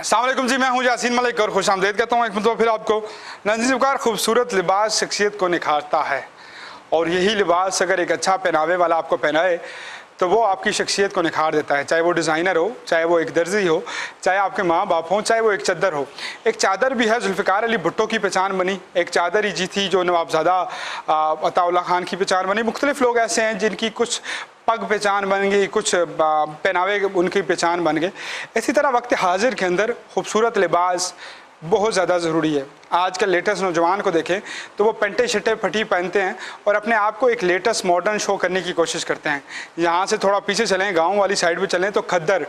अस्सलाम वालेकुम जी, मैं हूं यासीन मलिक और खुश आमदेद कहता हूँ एक मतलब फिर आपको। नज़ीबकार खूबसूरत लिबास शख्सियत को निखारता है और यही लिबास अगर एक अच्छा पहनावे वाला आपको पहनाए तो वो आपकी शख्सियत को निखार देता है। चाहे वो डिज़ाइनर हो, चाहे वो एक दर्जी हो, चाहे आपके माँ बाप हों, चाहे वो एक चादर हो। एक चादर भी है जुल्फ़िकार अली भुट्टो की पहचान बनी, एक चादर ही जी थी जो नवाबज़ादा अताउल्लाह खान की पहचान बनी। मुख्तलिफ लोग ऐसे हैं जिनकी कुछ पग पहचान बन गई, कुछ पहनावे उनकी पहचान बन गए। इसी तरह वक्त हाजिर के अंदर खूबसूरत लिबास बहुत ज़्यादा ज़रूरी है। आज के लेटेस्ट नौजवान को देखें तो वो पेंटे शर्टें फटी पहनते हैं और अपने आप को एक लेटेस्ट मॉडर्न शो करने की कोशिश करते हैं। यहाँ से थोड़ा पीछे चलें, गांव वाली साइड पे चलें तो खद्दर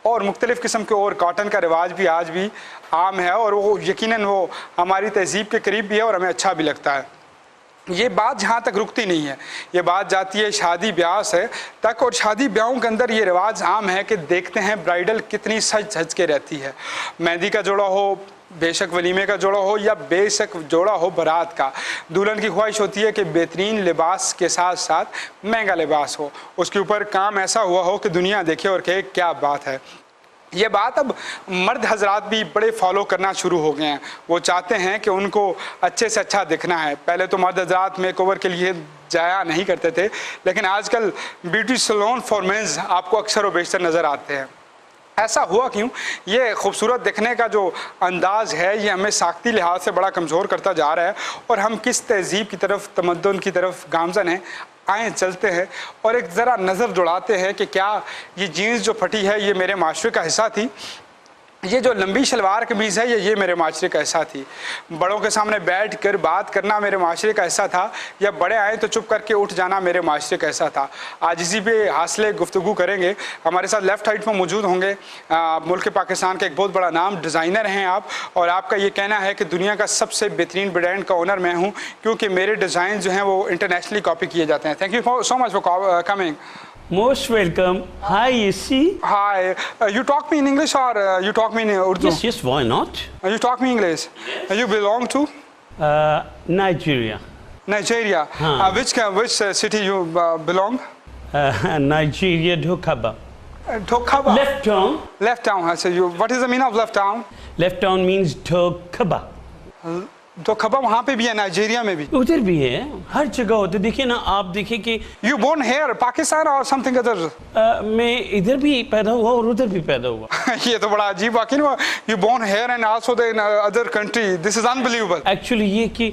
और मुख्तलिफ़ किस्म के और कॉटन का रिवाज भी आज भी आम है और वो यकीनन वो हमारी तहजीब के करीब भी है और हमें अच्छा भी लगता है। ये बात जहाँ तक रुकती नहीं है, ये बात जाती है शादी ब्याह से तक। और शादी ब्याहों के अंदर ये रिवाज आम है कि देखते हैं ब्राइडल कितनी सज सज के रहती है। मेहंदी का जोड़ा हो, बेशक वलीमे का जोड़ा हो या बेशक जोड़ा हो बारात का, दुल्हन की ख्वाहिश होती है कि बेहतरीन लिबास के साथ साथ महंगा लिबास हो, उसके ऊपर काम ऐसा हुआ हो कि दुनिया देखे और कहे क्या बात है। ये बात अब मर्द हजरात भी बड़े फॉलो करना शुरू हो गए हैं। वो चाहते हैं कि उनको अच्छे से अच्छा दिखना है। पहले तो मर्द हजरात मेकओवर के लिए जाया नहीं करते थे, लेकिन आजकल ब्यूटी सैलून फॉर मेंस आपको अक्सर व बेशतर नज़र आते हैं। ऐसा हुआ क्यों? ये खूबसूरत दिखने का जो अंदाज़ है ये हमें साख्ती लिहाज से बड़ा कमज़ोर करता जा रहा है और हम किस तहजीब की तरफ, तमद्दुन की तरफ गामज़न हैं। आए चलते हैं और एक ज़रा नज़र दौड़ाते हैं कि क्या ये जीन्स जो फटी है ये मेरे माशरे का हिस्सा थी, ये जो लंबी शलवार कमीज़ है ये मेरे माशरे का हिस्सा थी, बड़ों के सामने बैठ कर बात करना मेरे माशरे का हिस्सा था, या बड़े आए तो चुप करके उठ जाना मेरे माशरे का हिस्सा था। आज इसी पे हासिल गुफ्तगू करेंगे। हमारे साथ लेफ़्ट साइड पर मौजूद होंगे मुल्क पाकिस्तान के एक बहुत बड़ा नाम डिज़ाइनर हैं आप, और आपका ये कहना है कि दुनिया का सबसे बेहतरीन ब्रांड का ओनर मैं हूँ क्योंकि मेरे डिज़ाइन जो हैं वो इंटरनेशनली कॉपी किए जाते हैं। Thank you so much for coming. Most welcome. Hi, Issy. Hi. You talk me in English or you talk me in Urdu? Yes, why not? You talk me English. You belong to? Nigeria. Nigeria. Which city you belong? Nigeria, Dhokaba. Dhokaba. Left town. Left town. So what is the meaning of left town? Left town means Dhokaba. धोखबा वहाँ पे भी है, Nigeria में भी? उधर भी है, हर जगह होता है। देखिए ना, आप देखिए कि You born here, Pakistan or something other? मैं इधर भी पैदा हुआ और उधर भी पैदा हुआ। ये तो बड़ा अजीब वाकई हुआ। You born here and also in other country. This is unbelievable. Actually ये कि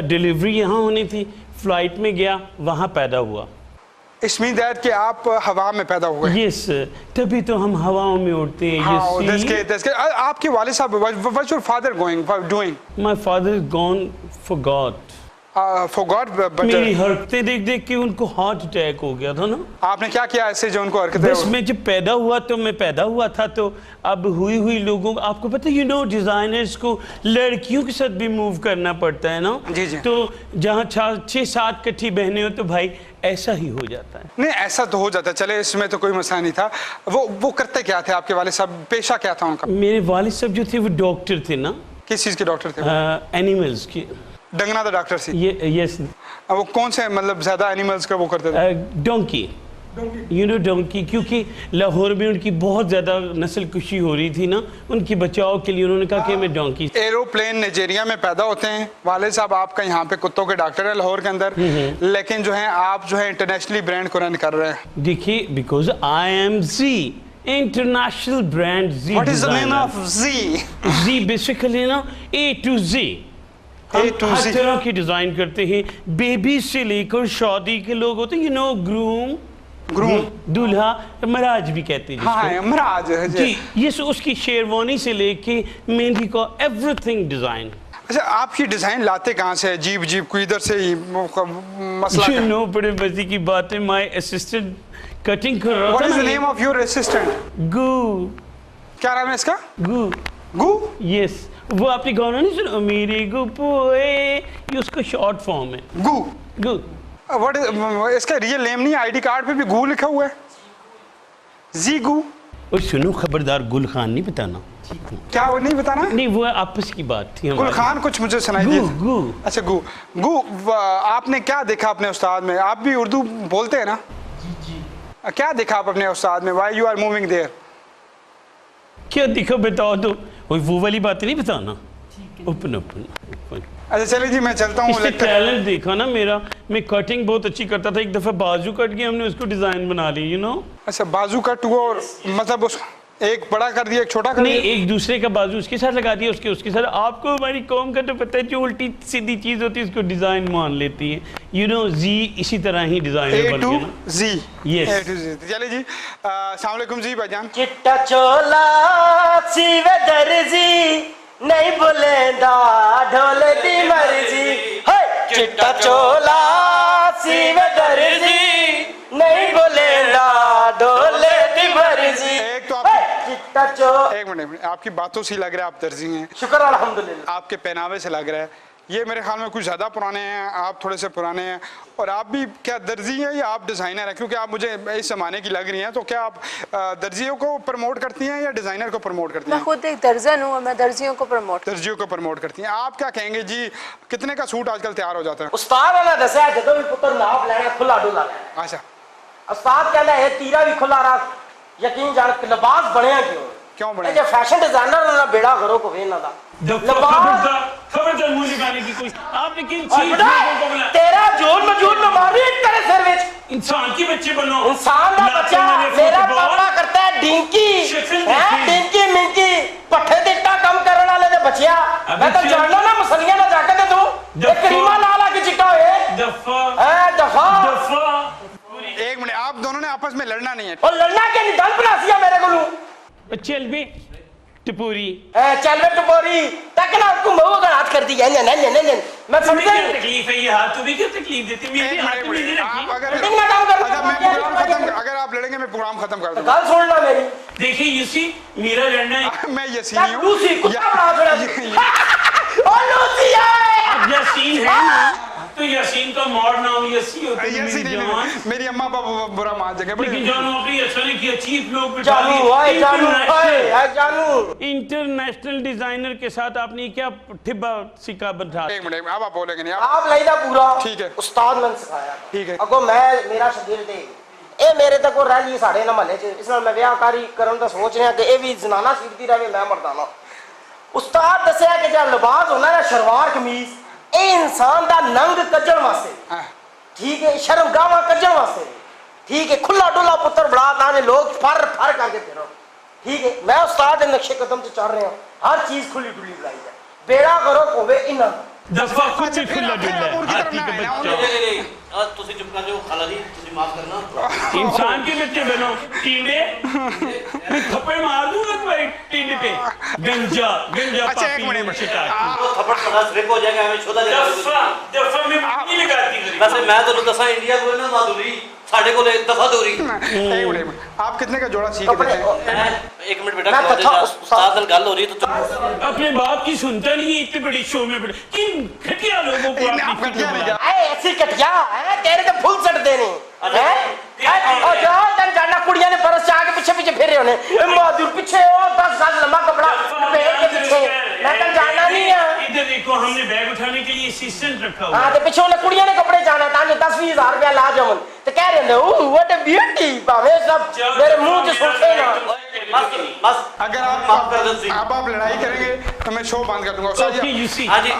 डिलीवरी यहाँ होनी थी, फ्लाइट में गया, वहाँ पैदा हुआ। It means that कि आप हवा में पैदा हुए। Yes, तभी तो हम हवाओं में उड़ते हैं। हाँ, that's good. आपके वाले साहब, what's your father doing? My father is gone for God. For God, but मेरी हरकतें देख देख के उनको हार्ट अटैक हो गया था ना। आपने क्या किया ऐसे जो उनको हरकतें? बस मैं जब पैदा हुआ तो मैं पैदा हुआ था तो अब हुई लोगों को, आपको पता है डिजाइनर्स को लड़कियों के साथ भी मूव करना पड़ता है ना। जी जी। तो जहाँ 6-7 कट्ठी बहनें हो तो भाई ऐसा ही हो जाता है। नहीं, ऐसा तो हो जाता है, चले इसमें तो कोई मसला नहीं था। वो करते क्या थे आपके वाले साहब, पेशा क्या था उनका? मेरे वालिद साहब जो थे वो डॉक्टर थे ना। किस चीज़ के डॉक्टर थे? एनिमल्स की। डंगना द डॉक्टर सी? यस। वो कौन से मतलब ज्यादा एनिमल्स का वो करते थे? डोंकी। डोंकी, क्योंकि लाहौर में उनकी बहुत ज्यादा नस्ल कुशी हो रही थी ना, उनके बचाव के लिए उन्होंने कहा कि मैं डोंकी। एरोप्लेन नाइजीरिया में पैदा होते हैं। वाले साहब आपका यहाँ पे कुत्तों के डॉक्टर है लाहौर के अंदर, लेकिन जो है आप जो है इंटरनेशनली ब्रांड को रन कर रहे हैं। देखिए, because I am G international brand G. What is the meaning of G? G basically ना A to Z। हर तरह की डिजाइन करते हैं, बेबी से लेकर शादी के लोग होते हैं, ग्रूम, दूल्हा, महाराज भी कहते हैं जिसको। हाँ, महाराज जी। ये उसकी शेरवानी से लेके मेहंदी का एवरीथिंग डिजाइन। अच्छा, आप ये डिजाइन लाते कहाँ से? जीप को इधर से ही मसला? बड़े मजे की बात है। माय असिस्टेंट कटिंग कर रहा था। What is the name of your assistant? गू। क्या नाम है इसका? गू? यस। वो आपने गाना नहीं सुना, मेरे गुपोए, ये उसका शॉर्ट फॉर्म है। गू। व्हाट इज इसका रियल नेम? नहीं, आईडी कार्ड पे भी गू लिखा हुआ है। जी गू। और सुनो, खबरदार, गुल खान नहीं बताना। क्या वो नहीं बताना? नहीं, वो आपस की बात थी। गुल खान कुछ मुझे सुनाई दे। गू। अच्छा, गू। आपने क्या देखा अपने उस्ताद में? आप भी उर्दू बोलते हैं ना? जी। क्या देखा आप अपने उस्ताद में? Why you are moving there? क्या दिखा बता दो, वो वाली बात नहीं बताना। Open open open. अच्छा चलिए जी मैं चलता हूँ। इससे टैलेंट देखा ना मेरा, मैं कटिंग बहुत अच्छी करता था, एक दफा बाजू कट गया, हमने उसको डिजाइन बना ली, यू नो। अच्छा बाजू कट हुआ और मतलब उस एक बड़ा कर दिया एक छोटा कर नहीं, दिया? एक दूसरे का बाजू उसके साथ लगा दिया, उसके साथ। आपको हमारी कौम का तो पता है, जो उल्टी सीधी चीज होती है उसको डिजाइन मान लेती है, यू नो। जी इसी तरह ही design A to Z। Yes। A to Z। चलिए जी अस्सलाम वालेकुम जी भाईजान। चिट्टा चोला सीवे दर्जी नहीं बोलेंदा ढोल दी मर्जी है। चिट्टा चोला सीवे दर्जी नहीं बोलेंदा ढोल दी मर्जी। एक तो आप चिट्टा चो एक मिनट आपकी बातों से लग रहा है आप दर्जी हैं, शुक्र अल्हम्दुलिल्लाह। आपके पहनावे से लग रहा है। ये मेरे ख्याल में कुछ ज़्यादा पुराने हैं, आप थोड़े से पुराने हैं। और आप भी क्या दर्जी हैं या आप डिज़ाइनर हैं? क्योंकि आप मुझे इस ज़माने की लग रही हैं। तो क्या आप दर्जियों को प्रमोट करती हैं या डिज़ाइनर को प्रमोट करती मैं हैं? खुद एक दर्जन हूँ और मैं दर्जियों को प्रमोट। दर्जियों को प्रमोट करती हैं। आप क्या कहेंगे जी, कितने का सूट आजकल तैयार हो जाता है? उस्ताद ने दसिया जो भी पुत्र नाप लेना खुला डुला लेना। अच्छा उस्ताद कहना है तीरा भी खुला रख, यकीन जान लिबास बनया क्यों बने? जो फैशन डिजाइनर ना बेड़ा घरों को वेना दा खबरदार मुंह निकालने की कोशिश आपने किन चीज को बोला? तेरा जोर मजूर में मारी तेरे सिर विच। इंसान के बच्चे बनो, इंसान का बच्चा मेरा पापा करता है डिंकी है, डिंकी मिंकी पट्ठे ते इट्टा काम करने वाले दे बच्चिया। मैं तो जानना ना मसलियां ना जाके दे तू एक करीमा लाला की चिट्टा होए दफा है दफा। एक मिनट, आप दोनों ने आपस में लड़ना नहीं है। और लड़ना के निदान बनासिया मेरे को चल बे टपोरी, चल बे टपोरी तक ना उसको मुंह का हाथ कर दिया। न न न न मैं समझ क्या गई तकलीफ है ये हाथ, तू भी क्या तकलीफ देती मेरे हाथ में नहीं आप रखी। अगर मीटिंग में काम कर अच्छा मैं प्रोग्राम खत्म, अगर आप लड़ेंगे मैं प्रोग्राम खत्म कर दूंगा। गल सुन ला मेरी। देखिए यूसी मेरा लड़ना है। मैं यसीनी हूँ। लूसी कुत्ता बड़ा छोड़ा ओ लूसी है। अब यासीन है ना, तो यासीन का मॉड नाम यसी होता है मेरी जान। मेरी अम्मा पापा बुरा मान जगह लेकिन जानू अपनी अच्छा नहीं किया, चीफ लोग बिठा जानू आए जानू आए जानू। इंटरनेशनल डिजाइनर के साथ आपने क्या ठिब्बा सिक्का बंधा। एक मिनट अब आप बोलेंगे नहीं आप लाइदा पूरा ठीक है। उस्ताद ने सिखाया ठीक है। अगो मैं मेरा शबीर दे ए मेरे तक रह ली साढ़े ना महल्ले च, इस नाल मैं व्याहकारी करन दा सोच रहा कि ए भी जनाना सीखती रहे मैं मर्दाना। उस्ताद दसया कि जो लिबास होना ना शलवार कमीज ए इंसान दा नंग कजण वास्ते, ठीक है, शर्मगावा कजण वास्ते, ठीक है, खुला डुला पुत्र बड़ा ताने लोग फर फर करके फिरो, ठीक है। मैं उस्ताद दे नक्शे कदम से चल रहा हूं, हर चीज खुली डुली बनाई जाए, बेड़ा करो होवे इना दफा खुद भी खुला डुला है हाथी का बच्चा। ਤੁਸੀਂ ਚੁੱਪ ਕਰ ਜਾਓ ਖਾਲਾ ਜੀ, ਤੁਸੀਂ ਮਾਫ ਕਰਨਾ। इंसान के बच्चे बनो टींडे, मैं थप्पड़ मार दूंगा तुम्हारे टींडे पे। गंजा गंजा अच्छा, एक पापी मिनट। शिकार। ਉਹ ਥੱਪੜ ਤੁਹਾਡਾ ਸਲਿਪ ਹੋ ਜਾਏਗਾ ਐਵੇਂ ਛੋਦਾ ਜਿਹਾ। दफा दफा में नहीं लगाती करी। ਵੈਸੇ ਮੈਂ ਤੁਹਾਨੂੰ ਦੱਸਾਂ ਇੰਡੀਆ ਕੋਲ ਨਾ ਮਾਦੂਰੀ ਸਾਡੇ ਕੋਲ ਦਫਾ ਦੂਰੀ। एक मिनट, आप कितने का जोड़ा सीख देते हैं? ਮੈਂ ਇੱਕ ਮਿੰਟ ਬੇਟਾ मैं ਖਵਾ तथा ਦੇ, साथ ਨਾਲ ਗੱਲ ਹੋ ਰਹੀ है तो अपने बाप की सुनता नहीं है, इतने बड़ी शो में किन घटिया लोगों को आप आपने घटिया नहीं क्यों क्या? ए ऐसी कटिया है तेरे तो फुल सट देने हैं। और जो तन जाना कुड़ियां ने परस आगे पीछे पीछे फिर रहे होने ए मादुर पीछे ओ 10 साल लंबा कपड़ा पेड़ के पीछे मैं तन जाना नहीं है। इधर देखो हमने बैग उठाने के लिए असिस्टेंट रखा हुआ हां है। ते पीछे उन्हें कुड़ियां ने कपड़े जाना ताने 10-20 हजार रुपया ला जावन ते कह रहे हैं ओ व्हाट अ ब्यूटी भावे सब मेरे मुंह से सुनते ना। बस अगर आप माफ कर दो जी। अब आप लड़ाई करेंगे तो मैं शो बंद कर दूंगा। Okay, you see. हाँ जी।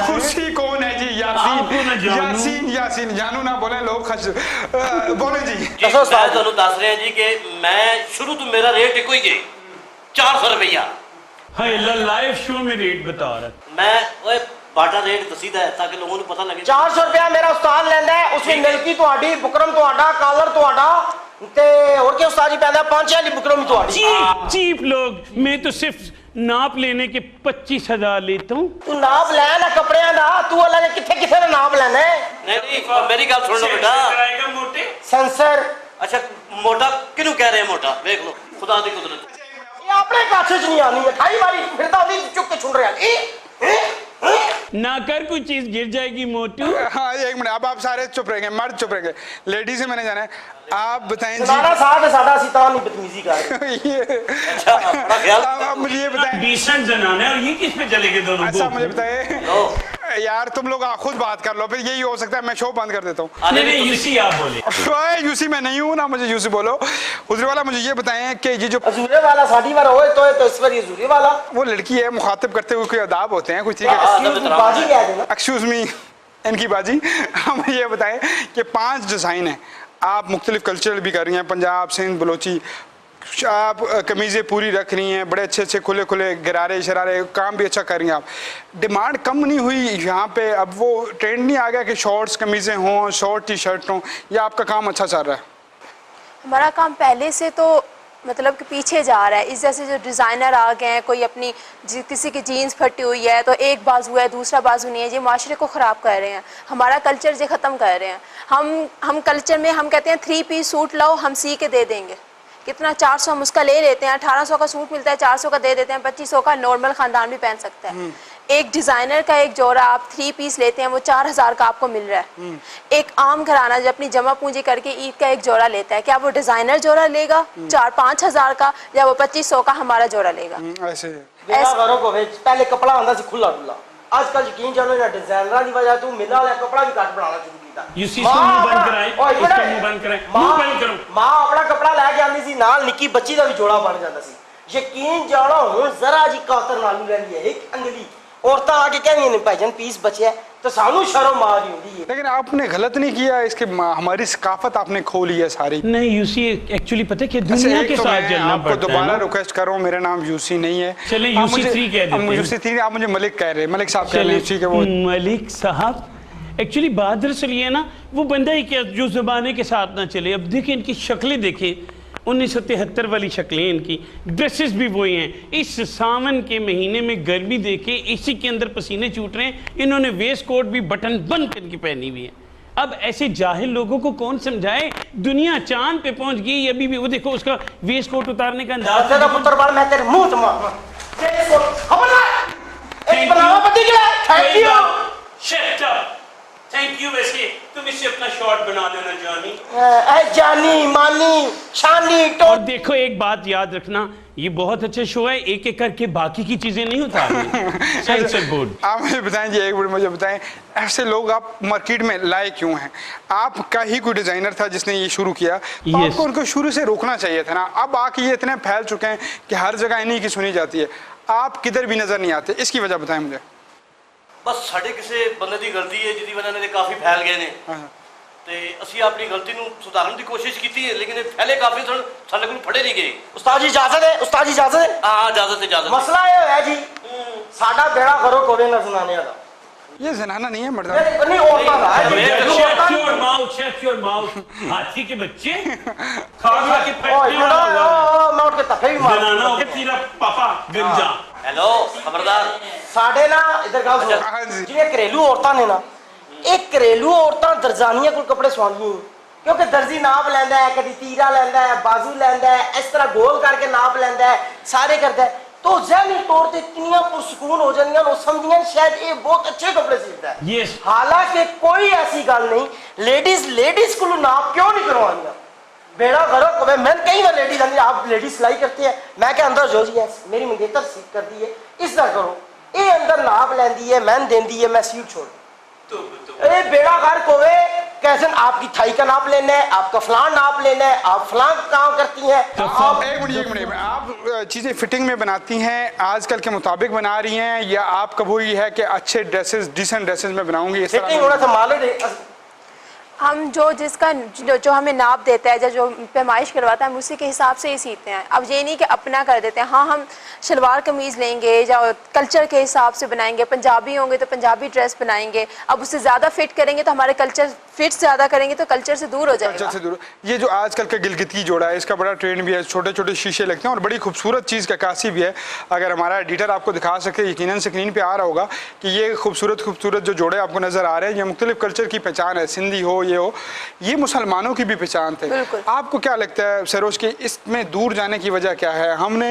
खुशी कौन है जी? आपको ना यासीन जानू। यासीन यासीन जानू ना बोले लोग खश बोले जी। जी मैं ਤੁਹਾਨੂੰ ਦੱਸ ਰਿਹਾ ਜੀ कि मैं शुरू तो मेरा रेट एक ही है 400 रुपया। हाय लाइव शो में रेट बता रहा है। मैं ओए बाटा रेट दसीदा है ताकि लोगों को पता लगे। 400 रुपया मेरा उस्ताद लेंदा है, उसमें मिल्की ਤੁਹਾਡੀ बुकरम ਤੁਹਾਡਾ कालर ਤੁਹਾਡਾ ते और के उस्ताद जी पैदा 5 वाली बुकरम ਤੁਹਾਡੀ। चीप लोग, मैं तो सिर्फ नाप लेने के 25,000 लेता हूँ। तू नाप ले ना कपड़ियां दा, तू अलग किथे किथे दा नाप लेना है। नहीं मेरी गल सुन लो बेटा। कराएगा मोटे। सेंसर अच्छा मोटा किनू कह रहे हैं मोटा, देख लो खुदा दी कुदरत। ये अपने काछे च नहीं आनी है, 28 बारी फिर तो ओदी चुक के छुड़ रहा ना कर कोई चीज गिर जाएगी मोटू। हाँ एक मिनट, अब आप सारे चुप रहेंगे, मर्द चुप रहेंगे, लेडीज से मैंने जाना है। आप बताएं जी। सारा साथ सादा सीता नहीं बदतमीजी कर। ये अच्छा बड़ा ख्याल। अब मुझे ये बताएं, डिसेंट जनाना है और ये किस पे चले गए दोनों? अच्छा मुझे बताएं यार तुम लोग खुद बात कर लो, फिर यही हो सकता है मैं शो बंद कर देता हूँ। आने नहीं भी यूसी आप बोले। यूसी मैं नहीं हूँ ना, मुझे यूसी बोलो। हुजूर वाला मुझे ये बताएं कि ये जो अजूरे वाला साड़ी बार होए तो इस पर ये जूरे वाला वो लड़की है, मुखातिब करते हुए कोई अदाब होते हैं कुछ, ठीक है? बाजी क्या है ना? एक्सक्यूज मी, इनकी बाजी। हमें ये बताएं कि 5 डिज़ाइन हैं, आप मुख्तलिफ कल्चर भी कर रही हैं, पंजाब सिंध बलोची, आप कमीज़ें पूरी रख रही हैं, बड़े अच्छे अच्छे खुले खुले गरारे शरारे काम भी अच्छा कर रही हैं आप। डिमांड कम नहीं हुई यहाँ पे? अब वो ट्रेंड नहीं आ गया कि शॉर्ट्स कमीज़ें हों, शॉर्ट टी शर्ट हों, या आपका काम अच्छा चल रहा है? हमारा काम पहले से तो मतलब कि पीछे जा रहा है। इस जैसे जो डिज़ाइनर आ गए हैं, कोई अपनी किसी की जीन्स फटी हुई है तो एक बाजू है दूसरा बाजू नहीं है, ये माशरे को ख़राब कर रहे हैं, हमारा कल्चर ये ख़त्म कर रहे हैं। हम कल्चर में हम कहते हैं 3 पीस सूट लाओ हम सी के दे देंगे, कितना 400 हम उसका ले लेते हैं, 1800 का सूट मिलता है 400 का दे देते हैं, 2500 का नॉर्मल ख़ानदान भी पहन सकता है। एक डिज़ाइनर का एक जोड़ा आप 3 पीस लेते हैं वो 4000 का आपको मिल रहा है। एक आम घराना जो अपनी जमा पूंजी करके ईद का एक जोड़ा लेता है, क्या वो डिज़ाइनर जोड़ा लेगा 4-5 हज़ार का, या वो 2500 का हमारा जोड़ा लेगा? ऐसे घरों को पहले कपड़ा आंदा सी खुला खुला, आजकल यकीन जानो ना डिजाइनर की वजह तू मिलने वाला कपड़ा भी काट बनाना शुरू किया। यूसी इसको मुंह बंद कराएं, इसको मुंह बंद कराएं, मुंह बंद करो। मां अपना कपड़ा लेके आंदी सी, नाल निक्की बच्ची का भी जोड़ा बन जाता सी। यकीन जानो हुन जरा जी कातर नालू रही है एक अंगली, औरतां आके कहनी ने भाईजान पीस बचे तो सानू शर्म आ रही होती है। लेकिन आपने गलत नहीं किया, इसके हमारी सकाफत आपने खो ली है सारी। नहीं यूसी एक्चुअली पता है कि दुनिया के साथ चलना आपको पड़ता है दोबारा ना। रिक्वेस्ट कर रहा हूँ, मेरा नाम यूसी नहीं है। चलिए आप यूसी मुझे- 3 कह देते हैं। यूसी 3 आप मुझे मलिक कह रहे हैं, मलिक साहब कह रहे हैं, ठीक है? वो मलिक साहब एक्चुअली बात दरअसल ये ना, वो बंदा ही क्या जो ज़माने के साथ ना चले। अब देखिए इनकी शक्लें देखें, 1973 वाली शक्लें इनकी, ड्रेसेस भी वही हैं। इस सावन के महीने में गर्मी देखे इसी के अंदर पसीने छूट रहे हैं, इन्होंने वेस्ट कोट भी बटन बंद करके पहनी हुई है। अब ऐसे जाहिल लोगों को कौन समझाए, दुनिया चांद पे पहुंच गई, अभी भी वो देखो उसका वेस्ट कोट उतारने का अंदाज। तेरा पुत्र बाल मैं तेरे मुंह से मारूंगा। एक बनावा पति के लिए thank you. Shut up, thank you. वैसे तुम इससे अपना शॉर्ट बना देना जानी। ए जानी मानी शानी तो और देखो एक बात याद रखना, ये बहुत अच्छा शो है, एक एक करके बाकी की चीजें नहीं उतारनी। Sensor board. आप मुझे बताएं जी, एक मिनट मुझे बताएं, ऐसे लोग आप मार्केट में लाए क्यों हैं? आपका ही कोई डिजाइनर था जिसने ये शुरू किया, तो Yes. आपको उनको शुरू से रोकना चाहिए था ना। अब आके ये इतने फैल चुके हैं कि हर जगह इन्हीं की सुनी जाती है, आप किधर भी नजर नहीं आते, इसकी वजह बताएं मुझे। बस ਸਾਡੇ ਕਿਸੇ ਬੰਦੇ ਦੀ ਗਲਤੀ ਹੈ ਜਿਹਦੀ ਵਜ੍ਹਾ ਨਾਲ ਇਹ ਕਾਫੀ ਫੈਲ ਗਏ ਨੇ ਤੇ ਅਸੀਂ ਆਪਣੀ ਗਲਤੀ ਨੂੰ ਸੁਧਾਰਨ ਦੀ ਕੋਸ਼ਿਸ਼ ਕੀਤੀ ਹੈ, ਲੇਕਿਨ ਇਹ ਫੈਲੇ ਕਾਫੀ ਸਨ, ਸਾਡੇ ਕੋਲ ਫੜੇ ਨਹੀਂ ਗਏ। उस्ताद जी इजाजत है, उस्ताद जी इजाजत है। ਹਾਂ ਇਜਾਜ਼ਤ ਇਜਾਜ਼ਤ। मसला ये है जी साडा बेड़ा करो कोवे ना सुनाने दा ये जनाना नहीं है, मर्द। नहीं औरतां दा है जी। Shut your mouth, shut your mouth। हाथी के बच्चे खा खा के पेट ओए में बड़ा हुआ है। मैं उठ के तफे भी मार जनाना हो तेरा पापा गंजा। ਹੈਲੋ ਖਬਰਦਾਰ। साडे ना इधर गाल सुन हाँ जी। जिहड़े घरेलू औरतां ने ना, एक घरेलू औरतां दरजानियां कोल कपड़े सवांदियां, क्योंकि दर्जी नाप लैंदा है, कभी तीरा लैंदा है, बाजू लैंदा है, इस तरह गोल करके नाप लैंदा है, सारे करदा है, तो ज़हनी तौर ते कितनियां पुरसकून हो जांदियां, वो समझदियां शायद ये बहुत अच्छे कपड़े सीता है। Yes। हालांकि कोई ऐसी गल नहीं, लेडीज को नाप क्यों नहीं करवानियां? बेड़ा करो कभी। मैंने कई बार लेडीज आती, आप लेडीज सिलाई करती है, मैं क्या अंदर जो जी है मेरी मंगेतर सीख कर दी है, इस तरह करो, ये अंदर नाप लेंदी है, मैंने देंदी है, मैं सीट छोड़ ए बेड़ा घर कोवे कैसे आपकी थाई का नाप लेना है, आपका फलान नाप लेना है, आप फलान काम करती हैं। आप एक मिनट आप चीज़ें फिटिंग में बनाती हैं, आजकल के मुताबिक बना रही हैं, या आपका वो ये है कि अच्छे ड्रेसेस डिसेंट ड्रेसेस में बनाऊंगी इस फिटिंग तरह? होना था मालूम हम जिसका जो हमें नाप देता है या जो पैमाइश करवाता है हम उसी के हिसाब से ही सीते हैं। अब ये नहीं कि अपना कर देते हैं। हाँ, हम शलवार कमीज़ लेंगे या कल्चर के हिसाब से बनाएंगे, पंजाबी होंगे तो पंजाबी ड्रेस बनाएंगे, अब उससे ज़्यादा फिट करेंगे तो हमारे कल्चर फिट ज़्यादा करेंगे तो कल्चर से दूर हो जाएगा। कल्चर से दूर। ये जो आजकल का गिलगिती जोड़ा है, इसका बड़ा ट्रेंड भी है, छोटे छोटे शीशे लगते हैं और बड़ी खूबसूरत चीज़ का कासी भी है। अगर हमारा एडिटर आपको दिखा सके, यकीनन स्क्रीन पे आ रहा होगा कि ये खूबसूरत जो जोड़े आपको नज़र आ रहे हैं, ये मुख्तलिफ कल्चर की पहचान है, सिंधी हो ये हो, ये मुसलमानों की भी पहचान थे। आपको क्या लगता है सरोज कि इसमें दूर जाने की वजह क्या है? हमने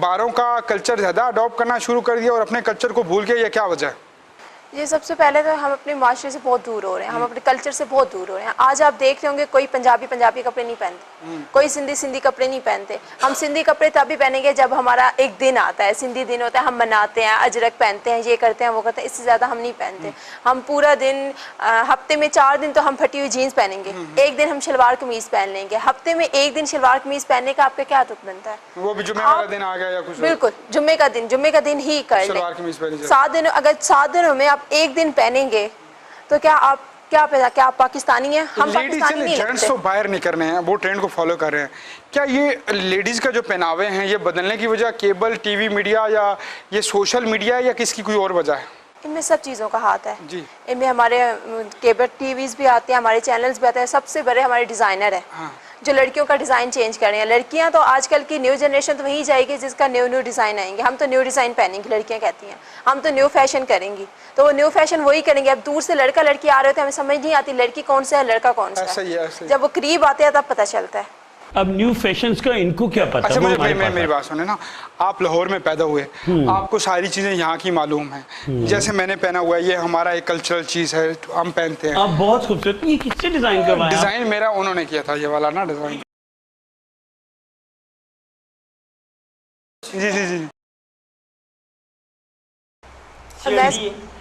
बारों का कल्चर ज़्यादा अडॉप्ट करना शुरू कर दिया और अपने कल्चर को भूल गए, या क्या वजह है? ये सबसे पहले तो हम अपने माशरे से बहुत दूर हो रहे हैं, हम अपने कल्चर से बहुत दूर हो रहे हैं। आज आप देख रहे होंगे कोई पंजाबी कपड़े नहीं पहनते, कोई सिंधी कपड़े नहीं पहनते। हम सिंधी कपड़े तभी पहनेंगे जब हमारा एक दिन आता है, सिंधी दिन होता है, हम मनाते हैं, अजरक पहनते हैं, ये करते हैं, वो करते हैं, इससे ज़्यादा हम नहीं पहनते। हम पूरा दिन हफ्ते में 4 दिन तो हम फटी हुई जीन्स पहनेंगे, एक दिन हम शलवार कमीज़ पहन लेंगे। हफ्ते में एक दिन शलवार कमीज़ पहनने का आपका क्या तुक बनता है? वो भी जुम्मे वाला दिन आ गया या कुछ? बिल्कुल, जुम्मे का दिन ही कर लें। सलवार कमीज पहनी जाए। 7 दिन, अगर 7 दिनों में आप एक दिन पहनेंगे तो क्या आप पाकिस्तानी हैं? हम पाकिस्तानी नहीं जेंट्स लगते। तो बाहर नहीं कर रहे हैं, वो ट्रेंड को फॉलो कर रहे हैं। क्या ये लेडीज का जो पहनावे हैं ये बदलने की वजह केबल टीवी मीडिया या ये सोशल मीडिया या किसकी कोई और वजह है? इनमें सब चीज़ों का हाथ है जी। इनमें हमारे केबल टीवीज भी आते हैं, हमारे चैनल्स भी आते हैं। सबसे बड़े हमारे डिज़ाइनर हैं, हाँ। जो लड़कियों का डिज़ाइन चेंज कर रहे हैं। लड़कियां तो आजकल की न्यू जनरेशन तो वहीं जाएगी जिसका न्यू डिज़ाइन आएंगे। हम तो न्यू डिज़ाइन पहनेंगे, लड़कियां कहती हैं हम तो न्यू फैशन करेंगी, तो वो न्यू फैशन वही करेंगे। अब दूर से लड़का लड़की आ रहे होते हैं, हमें समझ नहीं आती लड़की कौन सा है लड़का कौन सा ऐसा ही है, ऐसा ही। जब वो करीब आते हैं तब पता चलता है। अब न्यू फैशंस का इनको क्या पता? अच्छा वो मुझे हमारे पास मेरी बात सुने ना, आप लाहौर में पैदा हुए, आपको सारी चीज़ें यहाँ की मालूम हैं। जैसे मैंने पहना हुआ है, ये हमारा एक कल्चरल चीज़ है, हम पहनते हैं। आप बहुत खूबसूरत। ये किससे डिजाइन करवाया? डिज़ाइन मेरा उन्होंने किया था, ये वाला ना डिज़ाइन। जी जी जी।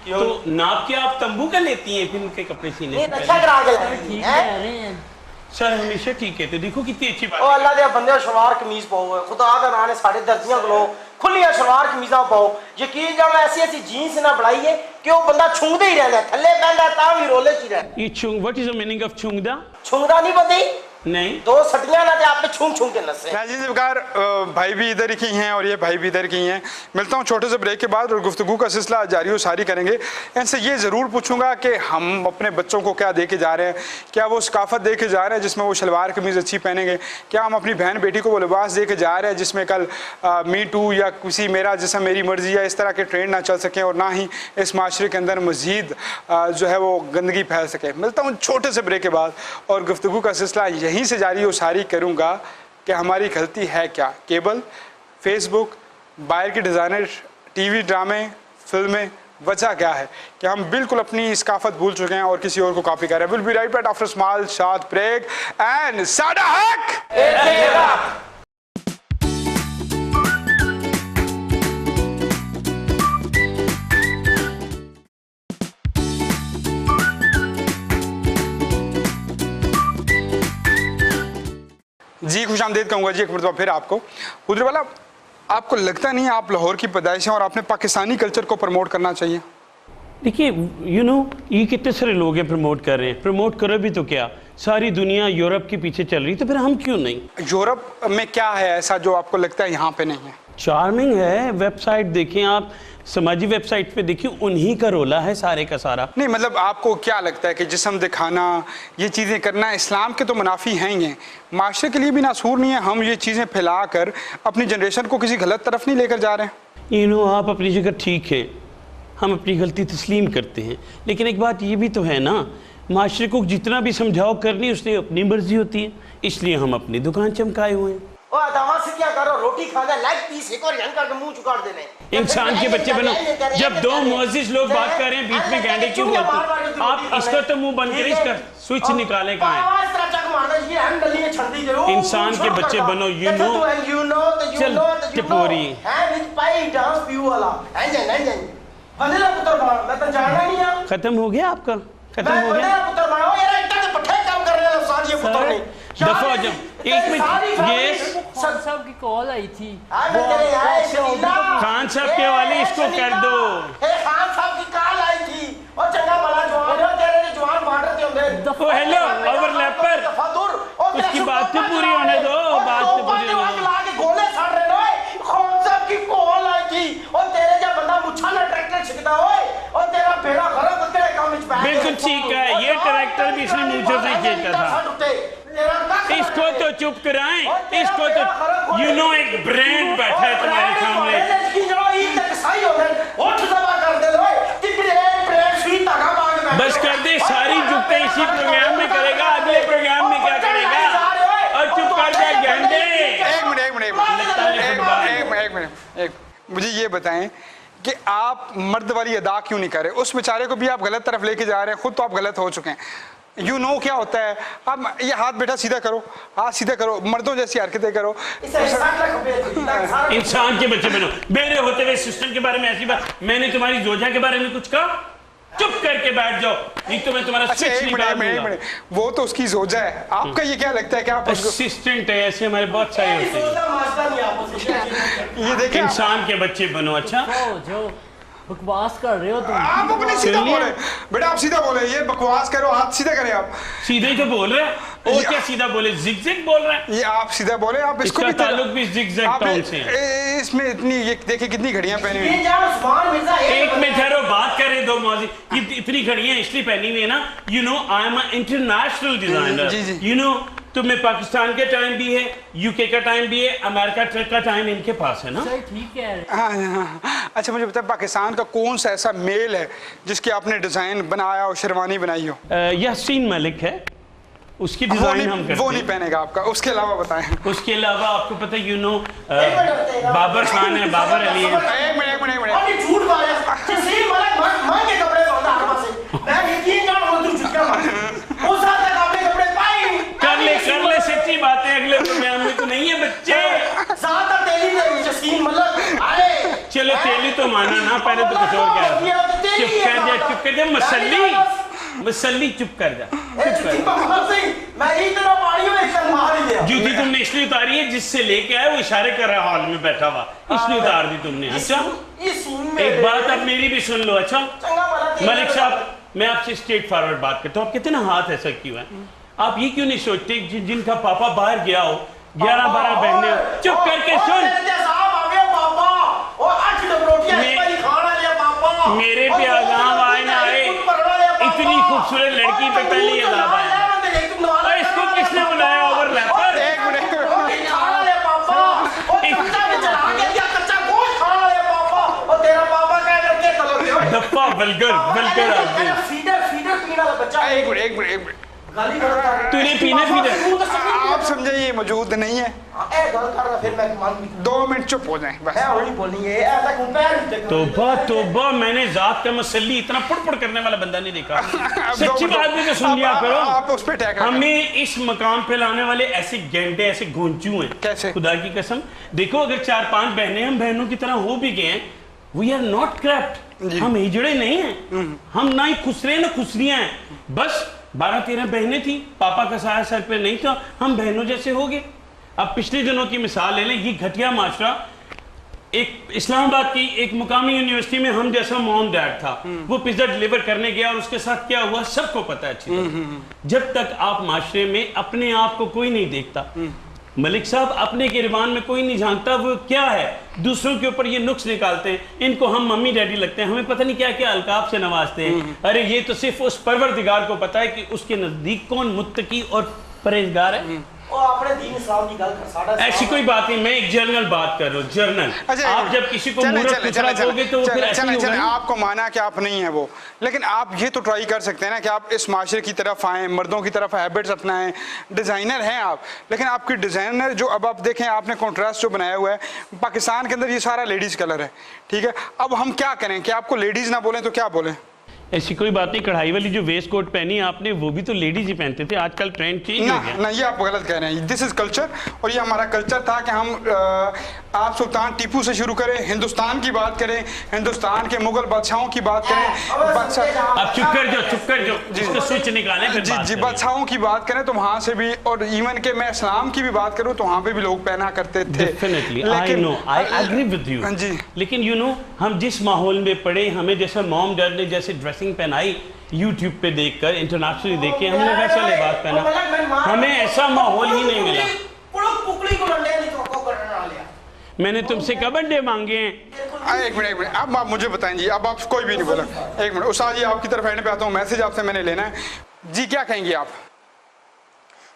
तो नाप के आप तंबू का लेती हैं फिर उनके कपड़े सीने नहीं से अच्छा पहले? करा के लाएंगे हैं? सर हमेशा ठीक है। तो देखो कितनी अच्छी बात ओ है। अल्लाह दे बंदे शलवार कमीज पाओ, खुदा का नाम है, साढ़े दर्जियां को खुलिया शलवार कमीजा पाओ। यकीन जाओ ऐसी जीन्स ना बढ़ाई है कि वो बंदा छुंगदे ही रहता है, थल्ले बहंदा ता भी रोले च रहता। ये छुंग, what is the meaning of छुंगदा? छुंगदा नहीं बंदी, नहीं। 2 सटियां ना ते आप पे छुंग के नसे। नाज़रीन ज़िक्र, भाई भी इधर की हैं और ये भाई भी इधर की हैं। मिलता हूँ छोटे से ब्रेक के बाद और गुफ्तगू का सिलसिला जारी व सारी करेंगे। इनसे ये ज़रूर पूछूंगा कि हम अपने बच्चों को क्या दे के जा रहे हैं, क्या वो सकाफत दे के जा रहे हैं जिसमें वो शलवार कमीज़ अच्छी पहनेंगे, क्या हम अपनी बहन बेटी को वो लिबास दे के जा रहे हैं जिसमें कल मी टू या किसी मेरा जिसम मेरी मर्जी या इस तरह के ट्रेंड ना चल सकें और ना ही इस माशरे के अंदर मज़ीद जो है वो गंदगी फैल सके। मिलता हूँ छोटे से ब्रेक के बाद और गुफ्तगू का सिलसिला यहीं से जारी व सारी करूँगा कि हमारी गलती है क्या। केबल, फेसबुक, बाहर के डिज़ाइनर, टीवी ड्रामे, फिल्में, वजह क्या है कि हम बिल्कुल अपनी सकाफत भूल चुके हैं और किसी और को कॉपी कर रहे हैं। Will be right back after small short break and Sadda Haq. जी खुश आमदीद कहूँगा जी एक मरतबा फिर आपको। हुजूर वाला, आपको लगता नहीं आप लाहौर की पैदाइश हैं और आपने पाकिस्तानी कल्चर को प्रमोट करना चाहिए? देखिए ये कितने सारे लोग हैं प्रमोट कर रहे हैं। प्रमोट करो भी तो क्या, सारी दुनिया यूरोप के पीछे चल रही, तो फिर हम क्यों नहीं? यूरोप में क्या है ऐसा जो आपको लगता है यहाँ पे नहीं है? चार्मिंग है। वेबसाइट देखें आप, समाजी वेबसाइट पे देखिए, उन्हीं का रोला है सारे का सारा। नहीं मतलब आपको क्या लगता है कि जिस्म दिखाना, ये चीज़ें करना इस्लाम के तो मुनाफी हैं ही हैं, माशरे के लिए भी नासूर नहीं है? हम ये चीज़ें फैला कर अपनी जनरेशन को किसी गलत तरफ नहीं लेकर जा रहे हैं? आप अपनी जगह ठीक है, हम अपनी गलती तस्लीम करते हैं, लेकिन एक बात ये भी तो है ना, माशरे को जितना भी समझाओ करनी उसने अपनी मर्जी होती है, इसलिए हम अपनी दुकान चमकाए हुए हैं। ओ दावा से क्या करो, रोटी खाना लाइक पीस एक और यन करके मुंह चुकाड़ देने। इंसान के बच्चे बनो। जब 2 मुअज्जिज लोग बात कर रहे हैं बीच में गांडे क्यों बोलते? आप इसका तो मुंह बंद करें, इसका स्विच निकाले कहाँ है? इंसान के बच्चे बनो। चल टिपोरी खत्म हो गया आपका? खत्म हो गया? दफा हो जाओ। एक मिनट, ये खान साहब की कॉल आई थी। खान साहब के वाले इसको कर दो। खान साहब की कॉल आई थी और चंगा भला जवान हो, तेरे जवान बांट रहे होंगे। ओ हेलो ओवरलैपर, उसकी बात तो पूरी होने दो। बात तो पूरी होने दो। गोले सड़ रहे हो। खान साहब की कॉल आई थी और तेरे जब बंदा मुच्छा ना ट्रैक्टर छिकता हो और तेरा बेड़ा खराब तेरे काम में बैठ। बिल्कुल ठीक है, ये ट्रैक्टर भी इसने मुझे से खींचा था। इसको तो चुप कराएं, इसको तो एक ब्रांड बैठा है तुम्हारे सामने। बस कर दे, सारी जुगते इसी प्रोग्राम में करेगा, अगले प्रोग्राम में क्या करेगा? और चुप कर जा गेंडे। एक मिनट मुझे ये बताएं कि आप मर्द वाली अदा क्यों नहीं कर रहे। उस बेचारे को भी आप गलत तरफ लेके जा रहे हैं, खुद तो आप गलत हो चुके हैं। यू नो क्या होता है, आप ये हाथ बेटा सीधा करो, हाथ सीधा करो, मर्दों जैसी हरकतें करो। इंसान के बच्चे बनो। मेरे होते हुए सिस्टम के बारे में ऐसी बात, मैंने तुम्हारी जोजा के बारे में कुछ कहा? चुप करके बैठ जाओ, नहीं तो मैं तुम्हारा अच्छा, एक मिनट, वो तो उसकी जोजा है, आपका ये क्या लगता है कि आप असिस्टेंट है? ऐसे हमारे बहुत सारे होते हैं। ये देखिए इंसान के बच्चे बनो। अच्छा जो बकवास कर रहे हो तुम। आप अपने सीधा बोले बेटा, आप सीधा बोले, ये बकवास करो, हाथ सीधा करें आप। सीधे ही तो बोल रहे हैं, और क्या सीधा बोले? जिग-जिग बोल रहे हैं। ये आप सीधा बोले, आप इसको इसका भी ताल्लुक भी जिग-जैग टाउन से है। इसमें इतनी, ये देखिए कितनी घड़ियां पहनी हुई। एक में ठहरो, बात करें दो मौजी। इतनी घड़ियां इसलिए पहनी हुई है ना, you know I am international designer, you know. तुम्हें पाकिस्तान के टाइम भी है, यूके का टाइम भी है, अमेरिका का टाइम इनके पास है ना। सही ठीक है। हाँ। अच्छा मुझे बताए, पाकिस्तान का कौन सा ऐसा मेल है जिसकी आपने डिजाइन बनाया और शेरवानी बनाई हो? यासीन मलिक है, उसकी डिजाइन हम करते हैं। वो नहीं पहनेगा आपका, उसके अलावा बताएं। उसके अलावा आपको पता है, यू नो बाबर खान है, बाबर अली है। एक मिनट झूठ मारा, जसीम मलिक मांग के कपड़े पहनता हर पासे। मैं यकीन जान वो तू चुटका मार, उस साल तक आपने कपड़े पाए कर ले सच्ची बातें अगले प्रोग्राम में तो नहीं है बच्चे। ज्यादा तेली नहीं जसीम मलिक। अरे चलो तेली तो माना ना, पहले तो कुछ और क्या। चुप कर जा मसल्ली, चुप कर जा। जूती तुमने इसलिए उतारी है, जिससे लेके आए वो इशारे कर रहा हॉल में बैठा हुआ, इसलिए उतार दी तुमने। अच्छा एक बात अब मेरी भी सुन लो। अच्छा मलिक साहब, मैं आपसे स्ट्रेट फॉरवर्ड बात करता हूँ, आप कितना हाथ ऐसा क्यों है? आप ये क्यों नहीं सोचते जिनका पापा बाहर गया हो, 11-12 बहने हो, चुप करके सुन। मेरे पे आगाम आए ना आए, इतनी खूबसूरत लड़की पे पहले ये अज़ाब आया। इसको किसने बुलाया? ओवरलैपर। एक मिनट, दफा वल्गर आदमी। एक मिनट तूने पीना आप समझे ये मौजूद नहीं है। 2 मिनट चुप हो जाएं बस। तोबा, मैंने जात का मसल्ली इतना पुड़ करने वाला बंदा नहीं देखा। सच्ची बात भी तो सुन लिया करो। आप उस पे अटैक हमें इस मकाम पे लाने वाले ऐसे गेंडे, ऐसे घोंचू हैं। कैसे? खुदा की कसम, देखो अगर 4-5 बहनें हम बहनों की तरह हो भी गए हैं, वी आर नॉट क्रैप्ट, हम हिजड़े नहीं हैं, हम ना ही खुसरे ना खुसरियां हैं। बस 12-13 बहनें थी, पापा का साया सर पे नहीं था, हम बहनों जैसे हो गए। अब पिछले दिनों की मिसाल ले लें, ये घटिया माशरा एक इस्लामाबाद की एक मुकामी यूनिवर्सिटी में हम जैसा मॉम डैड था, वो पिज्जा डिलीवर करने गया और उसके साथ क्या हुआ सबको पता है अच्छी तरह। जब तक आप माशरे में अपने आप को कोई नहीं देखता, मलिक साहब अपने गिरबान में कोई नहीं झांकता, वो क्या है दूसरों के ऊपर ये नुक्स निकालते हैं, इनको हम मम्मी डैडी लगते हैं, हमें पता नहीं क्या क्या अलकाब से नवाजते हैं। अरे ये तो सिर्फ उस परवरदिगार को पता है कि उसके नजदीक कौन मुत्तकी और परहेजगार है। ऐसी कोई बात नहीं, मैं एक जर्नल बात कर रहा हूँ, जर्नल। आप जब किसी को बोगे तो फिर ऐसे ही होगा। आपको माना कि आप नहीं है वो, लेकिन आप ये तो ट्राई कर सकते हैं ना कि आप इस माशरे की तरफ आएँ, मर्दों की तरफ हैबिट्स अपनाएं। डिज़ाइनर हैं आप, लेकिन आपकी डिज़ाइनर जो अब आप देखें, आपने कॉन्ट्रास्ट जो बनाया हुआ है, पाकिस्तान के अंदर ये सारा लेडीज़ कलर है, ठीक है। अब हम क्या करें कि आपको लेडीज़ ना बोलें तो क्या बोलें? ऐसी कोई बात नहीं, कढ़ाई वाली जो वेस्ट कोट पहनी आपने वो भी तो लेडीज ही पहनते थे, आजकल ट्रेंड चेंज हो गया। ना ये आप गलत कह रहे हैं, दिस इज कल्चर, और ये हमारा कल्चर था कि हम आप सुल्तान टीपू से शुरू करें, हिंदुस्तान की बात करें, हिंदुस्तान के मुगल बादशाहों की बात करें, अब चुप कर जाओ, जिसको स्विच निकालें फिर बात जी बादशाहों की बात करें तो वहां से भी, और इवन के मैं इस्लाम की भी बात करूं तो वहां पे भी लोग पहना करते थे। Definitely I know, I agree with you जी। लेकिन यू नो हम जिस माहौल में पड़े, हमें जैसे मॉम डैड ने जैसे ड्रेसिंग पहनाई यूट्यूब पे देखकर, इंटरनेशनली देख के हमने वैसा लिबास पहना, हमें ऐसा माहौल ही नहीं मिला। मैंने तुमसे कब अंडे मांगे हैं? एक मिनट अब आप मुझे बताएं जी, अब आप कोई भी नहीं बोला। एक मिनट उस्ताद जी, आपकी तरफ एंड पे आता हूँ, मैसेज आपसे मैंने लेना है जी, क्या कहेंगे आप?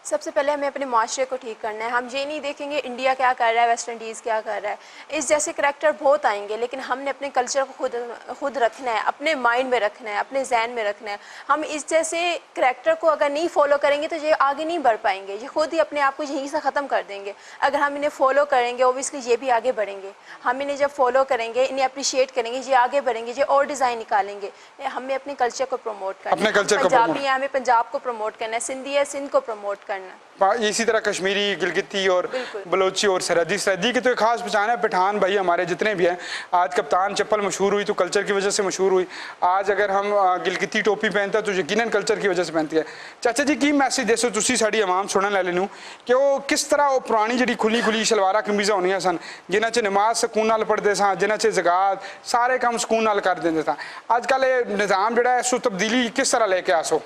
सबसे पहले हमें अपने माशरे को ठीक करना है। हम ये नहीं देखेंगे इंडिया क्या कर रहा है, वेस्ट इंडीज़ क्या कर रहा है। इस जैसे करैक्टर बहुत आएंगे, लेकिन हमने अपने कल्चर को खुद रखना है, अपने माइंड में रखना है, अपने जहन में रखना है। हम इस जैसे करैक्टर को अगर नहीं फॉलो करेंगे तो ये आगे नहीं बढ़ पाएंगे, ये खुद ही अपने आप को यहीं से ख़त्म कर देंगे। अगर हम इन्हें फॉलो करेंगे ओबियसली ये भी आगे बढ़ेंगे। हम इन्हें जब फॉलो करेंगे, इन्हें अप्रिशिएट करेंगे, ये आगे बढ़ेंगे, ये और डिज़ाइन निकालेंगे। हमें अपने कल्चर को प्रमोट करना है। पंजाबी हैं, हमें पंजाब को प्रमोट करना है, सिंधी है सिंध को प्रमोट करना है। इसी तरह कश्मीरी, गिलगिती और बलोची और सरहदी की तो एक खास पहचान है। पठान भाई हमारे जितने भी हैं, आज कप्तान चप्पल मशहूर हुई तो कल्चर की वजह से मशहूर हुई। आज अगर हम गिलगिती टोपी पहनते हैं तो यकीनन कल्चर की वजह से पहनती है। चाचा जी की मैसेज दसो तुसी साड़ी आवाम सुनने वाले नूं कि वो किस तरह वो पुरानी जी खुली खुली शलवारा कमीज़ां होंदियां सन, जिन्हां च नमाज सकून नाल पढ़दे सन, जिन्हां च ज़कात सारे काम सकून नाल कर देंदे सन। अजकल ये निज़ाम जिहड़ा है इसो तब्दीली किस तरह लेके आसो?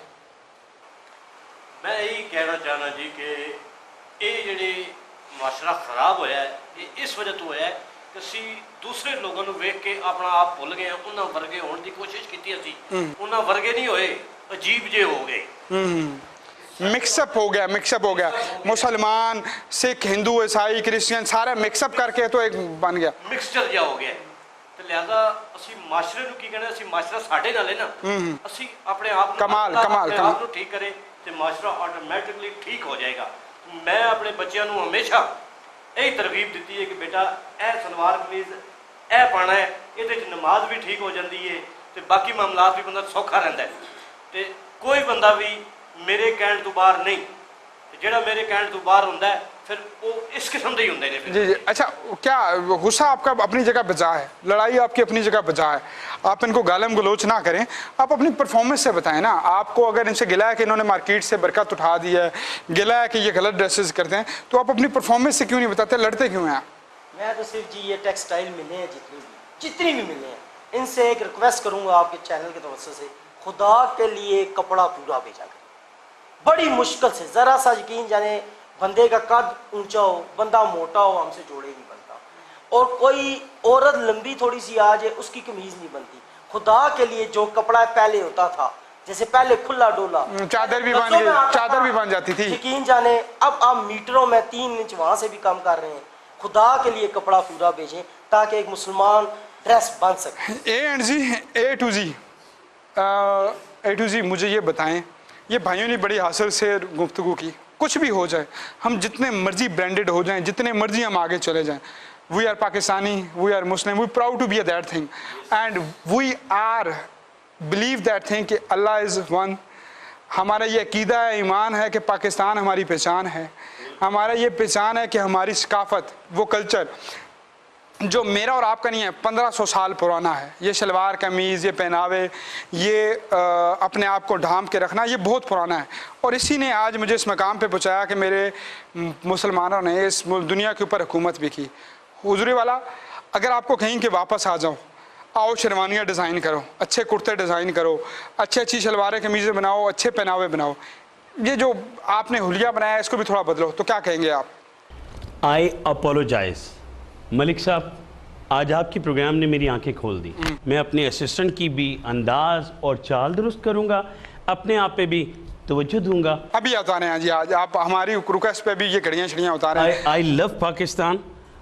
मैं यही कहना चाहना जी कि ये जी माशरा खराब होया है, ये इस वजह तो होया है कि असी दूसरे लोगों को वेख के अपना आप भुल गए, उन्होंने वर्गे होने की कोशिश की, असी उन्होंने वर्गे नहीं होए, अजीब जे हो गए। मिक्सअप हो गया मुसलमान, सिख, हिंदू, ईसाई, क्रिश्चियन सारे मिक्सअप करके तो एक बन गया, मिक्सचर जा हो गया। तो लिहाजा असी माशरे की कहना, असी माशरा साढ़े नाल है ना, असी अपने आप को ठीक करे तो माशरा ऑटोमैटिकली ठीक हो जाएगा। मैं अपने बच्चों को हमेशा यही तरगीब दी है कि बेटा ए सलवार कमीज ए पाना है, ये नमाज भी ठीक हो जाती है तो बाकी मामलात भी बंदा सौखा रहता है। तो कोई बंदा भी मेरे कहने तो बाहर नहीं, जेड़ा मेरे कहने तो बाहर होंदा है फिर वो इस किस्म के ही होंदे ने। जी। अच्छा, क्या गुस्सा आपका अपनी जगह बचा है, लड़ाई आपकी अपनी जगह बचा है, आप इनको गालम गलोच ना करें, आप अपनी परफॉर्मेंस से बताएं ना। आपको अगर इनसे गिला है कि इन्होंने मार्केट से बरकत उठा दी है, गिला है कि ये गलत ड्रेसेस करते हैं, तो आप अपनी परफॉर्मेंस से क्यों नहीं बताते, लड़ते क्यों हैं? मैं तो सिर्फ जी ये टेक्सटाइल मिले हैं जितनी भी मिले हैं, इनसे एक रिक्वेस्ट करूँगा आपके चैनल के तवज्जो से, खुदा के लिए कपड़ा पूरा भेजा करें। बड़ी मुश्किल से, ज़रा सा यकीन जाने, बंदे का कद ऊंचा हो, बंदा मोटा हो, हमसे जोड़े नहीं बनता। और कोई औरत लंबी थोड़ी सी आ जाए उसकी कमीज़ नहीं बनती। खुदा के लिए जो कपड़ा पहले होता था, जैसे पहले खुला डोला चादर भी बन जाती थी, यकीन जाने अब आप मीटरों में 3 इंच वहाँ से भी कम कर रहे हैं। खुदा के लिए कपड़ा पूरा भेजें ताकि एक मुसलमान ड्रेस बन सके। ए टू जी मुझे ये बताएं, ये भाइयों ने बड़ी हासिल से गुफ्तगू की, कुछ भी हो जाए, हम जितने मर्जी ब्रांडेड हो जाएं, जितने मर्जी हम आगे चले जाएं, we are Pakistani, we are Muslim, we proud to be that thing and we are believe that thing कि अल्लाह इज़ वन। हमारा ये अकीदा है, ईमान है कि पाकिस्तान हमारी पहचान है, हमारा ये पहचान है कि हमारी सकाफत, वो कल्चर जो मेरा और आपका नहीं है, 1500 साल पुराना है। ये शलवार कमीज़, ये पहनावे, ये अपने आप को ढांप के रखना, ये बहुत पुराना है। और इसी ने आज मुझे इस मकाम पे पहुँचाया कि मेरे मुसलमानों ने इस दुनिया के ऊपर हुकूमत भी की। हुजूरी वाला, अगर आपको कहीं कि वापस आ जाओ, आओ शेरवानियाँ डिज़ाइन करो, अच्छे कुर्ते डिज़ाइन करो, अच्छी शलवारें कमीज़ें बनाओ, अच्छे पहनावे बनाओ, ये जो आपने हुलिया बनाया इसको भी थोड़ा बदलो, तो क्या कहेंगे आप? आई अपोलोजाइज मलिक साहब, आज आपके प्रोग्राम ने मेरी आंखें खोल दी। मैं अपने असिस्टेंट की भी अंदाज और चाल दुरुस्त करूंगा, अपने आप पे भी तवज्जो दूंगा। अभी उतारे हैं जी, आज आप हमारी रिक्वेस्ट पे भी ये घड़ियाँ छड़ियाँ उतारे हैं। आई लव पाकिस्तान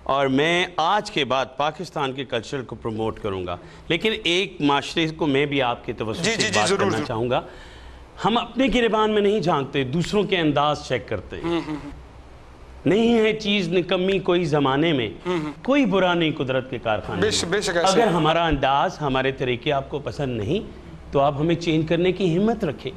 और मैं आज के बाद पाकिस्तान के कल्चर को प्रमोट करूंगा, लेकिन एक माशरे को मैं भी आपके तवज्जो से बात करना चाहूँगा। हम अपने गिरबान में नहीं झांकते, दूसरों के अंदाज चेक करते। नहीं है चीज़ निकम्मी कोई ज़माने में, कोई बुरा नहीं कुदरत के कारखाने में। अगर हमारा अंदाज, हमारे तरीके आपको पसंद नहीं तो आप हमें चेंज करने की हिम्मत रखें।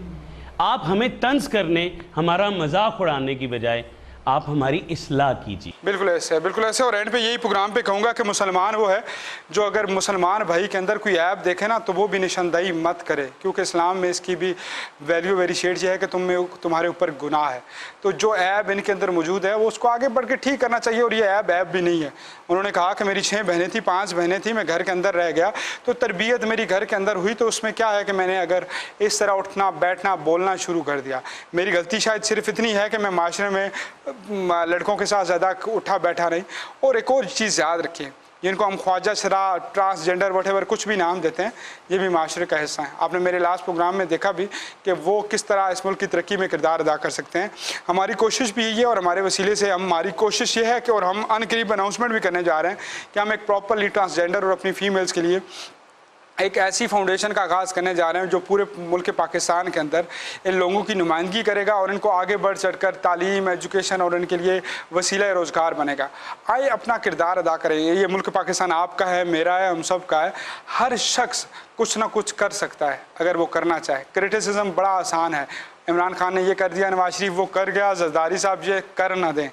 आप हमें तंज करने, हमारा मजाक उड़ाने की बजाय आप हमारी इस्लाह कीजिए। बिल्कुल ऐसे है, बिल्कुल ऐसे। और एंड पे यही प्रोग्राम पे कहूँगा कि मुसलमान वो है जो अगर मुसलमान भाई के अंदर कोई ऐप देखे ना तो वो भी निशानदेही मत करे, क्योंकि इस्लाम में इसकी भी वैल्यू वेरी शेड ये है कि तुम्हारे ऊपर गुनाह है। तो जो ऐप इनके अंदर मौजूद है वो उसको आगे बढ़ के ठीक करना चाहिए। और ये ऐप भी नहीं है। उन्होंने कहा कि मेरी 6 बहनें थी, 5 बहनें थी, मैं घर के अंदर रह गया तो तरबियत मेरी घर के अंदर हुई, तो उसमें क्या है कि मैंने अगर इस तरह उठना बैठना बोलना शुरू कर दिया। मेरी गलती शायद सिर्फ इतनी है कि मैं माशरे में लड़कों के साथ ज़्यादा उठा बैठा नहीं। और एक और चीज़ याद रखें, जिनको हम ख्वाजा शरा, ट्रांसजेंडर वटेवर कुछ भी नाम देते हैं, ये भी माशरे का हिस्सा हैं। आपने मेरे लास्ट प्रोग्राम में देखा भी कि वो किस तरह इस मुल्क की तरक्की में किरदार अदा कर सकते हैं। हमारी कोशिश भी यही है और हमारे वसीले से हमारी कोशिश ये है कि, और हम अनकरीब अनाउंसमेंट भी करने जा रहे हैं कि हम एक प्रॉपरली ट्रांसजेंडर और अपनी फीमेल्स के लिए एक ऐसी फाउंडेशन का आगाज़ करने जा रहे हैं जो पूरे मुल्क पाकिस्तान के अंदर इन लोगों की नुमाइंदगी करेगा और इनको आगे बढ़ चढ़कर तालीम, एजुकेशन और इनके लिए वसीला रोज़गार बनेगा। आइए अपना किरदार अदा करें। ये मुल्क पाकिस्तान आपका है, मेरा है, हम सब का है। हर शख्स कुछ ना कुछ कर सकता है अगर वो करना चाहे। क्रिटिसिज्म बड़ा आसान है, इमरान खान ने ये कर दिया, नवाज शरीफ वो कर गया, जरदारी साहब ये कर ना दें।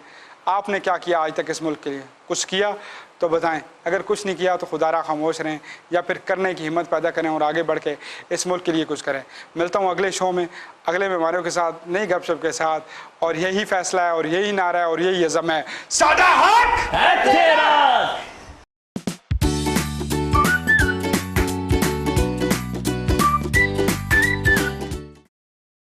आपने क्या किया आज तक इस मुल्क के लिए? कुछ किया तो बताएं। अगर कुछ नहीं किया तो खुदारा खामोश रहें या फिर करने की हिम्मत पैदा करें और आगे बढ़ के इस मुल्क के लिए कुछ करें। मिलता हूँ अगले शो में अगले मेहमानों के साथ, नई गपशप के साथ। और यही फैसला है और यही नारा है और यही अज़म है, सादा हक।